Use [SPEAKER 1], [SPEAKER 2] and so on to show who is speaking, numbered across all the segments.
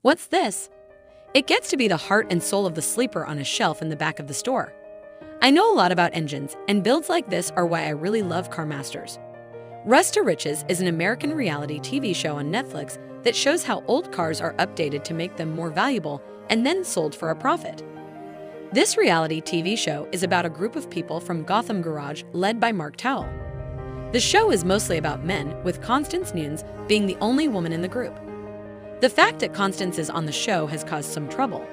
[SPEAKER 1] What's this? It gets to be the heart and soul of the sleeper on a shelf in the back of the store. I know a lot about engines, and builds like this are why I really love Car Masters. Rust to Riches is an American reality TV show on Netflix that shows how old cars are updated to make them more valuable and then sold for a profit. This reality TV show is about a group of people from Gotham Garage led by Mark Towell. The show is mostly about men, with Constance Nunes being the only woman in the group. The fact that Constance is on the show has caused some trouble.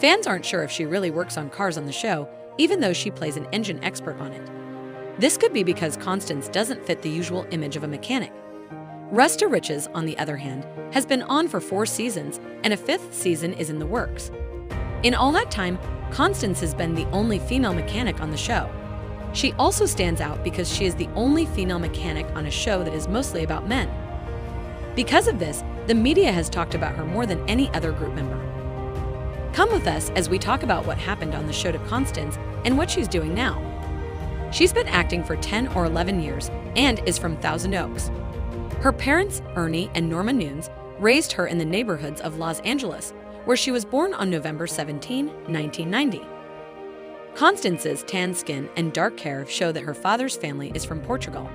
[SPEAKER 1] Fans aren't sure if she really works on cars on the show, even though she plays an engine expert on it. This could be because Constance doesn't fit the usual image of a mechanic. Rust to Riches, on the other hand, has been on for 4 seasons, and a 5th season is in the works. In all that time, Constance has been the only female mechanic on the show. She also stands out because she is the only female mechanic on a show that is mostly about men. Because of this, the media has talked about her more than any other group member. Come with us as we talk about what happened on the show to Constance and what she's doing now. She's been acting for 10 or 11 years and is from Thousand Oaks. Her parents, Ernie and Norma Nunes, raised her in the neighborhoods of Los Angeles, where she was born on November 17, 1990. Constance's tan skin and dark hair show that her father's family is from Portugal.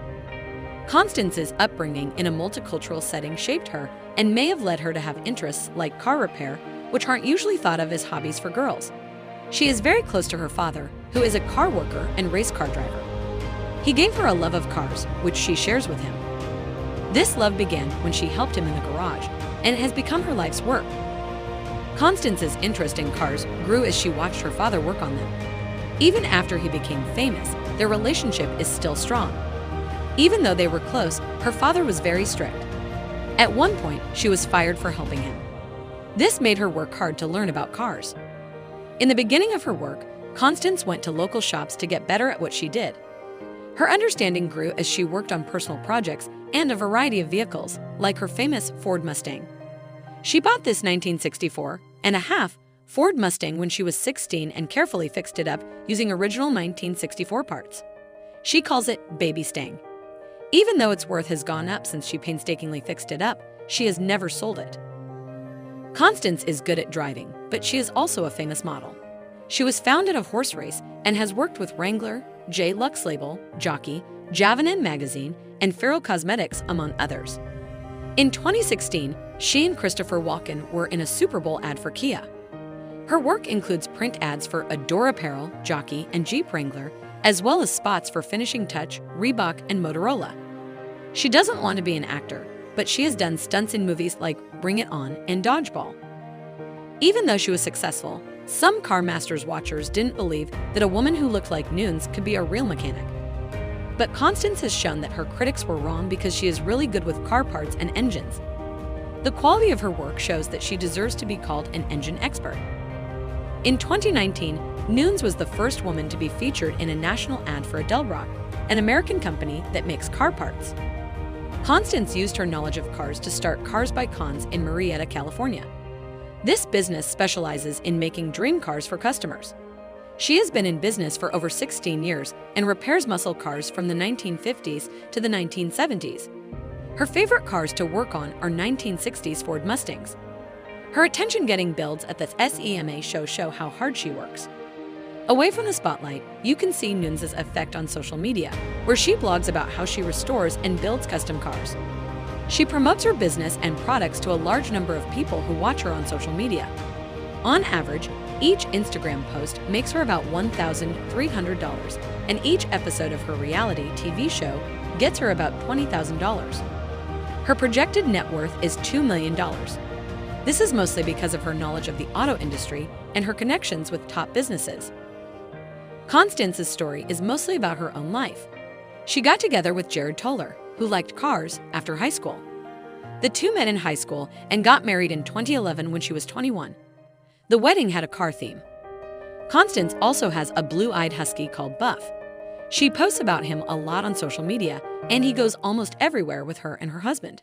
[SPEAKER 1] Constance's upbringing in a multicultural setting shaped her and may have led her to have interests like car repair, which aren't usually thought of as hobbies for girls. She is very close to her father, who is a car worker and race car driver. He gave her a love of cars, which she shares with him. This love began when she helped him in the garage, and it has become her life's work. Constance's interest in cars grew as she watched her father work on them. Even after he became famous, their relationship is still strong. Even though they were close, her father was very strict. At one point, she was fired for helping him. This made her work hard to learn about cars. In the beginning of her work, Constance went to local shops to get better at what she did. Her understanding grew as she worked on personal projects and a variety of vehicles, like her famous Ford Mustang. She bought this 1964 and a half Ford Mustang when she was 16 and carefully fixed it up using original 1964 parts. She calls it Baby Stang. Even though its worth has gone up since she painstakingly fixed it up, she has never sold it. Constance is good at driving, but she is also a famous model. She was found at a horse race and has worked with Wrangler, J. Lux Label, Jockey, Javelin Magazine, and Farrell Cosmetics, among others. In 2016, she and Christopher Walken were in a Super Bowl ad for Kia. Her work includes print ads for Adore Apparel, Jockey, and Jeep Wrangler, as well as spots for Finishing Touch, Reebok, and Motorola. She doesn't want to be an actor, but she has done stunts in movies like Bring It On and Dodgeball. Even though she was successful, some Car Masters watchers didn't believe that a woman who looked like Nunes could be a real mechanic. But Constance has shown that her critics were wrong because she is really good with car parts and engines. The quality of her work shows that she deserves to be called an engine expert. In 2019, Nunes was the first woman to be featured in a national ad for Edelbrock, an American company that makes car parts. Constance used her knowledge of cars to start Cars by Cons in Murrieta, California. This business specializes in making dream cars for customers. She has been in business for over 16 years and repairs muscle cars from the 1950s to the 1970s. Her favorite cars to work on are 1960s Ford Mustangs. Her attention-getting builds at the SEMA show how hard she works. Away from the spotlight, you can see Nunes' effect on social media, where she blogs about how she restores and builds custom cars. She promotes her business and products to a large number of people who watch her on social media. On average, each Instagram post makes her about $1,300, and each episode of her reality TV show gets her about $20,000. Her projected net worth is $2 million. This is mostly because of her knowledge of the auto industry and her connections with top businesses. Constance's story is mostly about her own life. She got together with Jared Toller, who liked cars, after high school. The two met in high school and got married in 2011 when she was 21. The wedding had a car theme. Constance also has a blue-eyed husky called Buff. She posts about him a lot on social media, and he goes almost everywhere with her and her husband.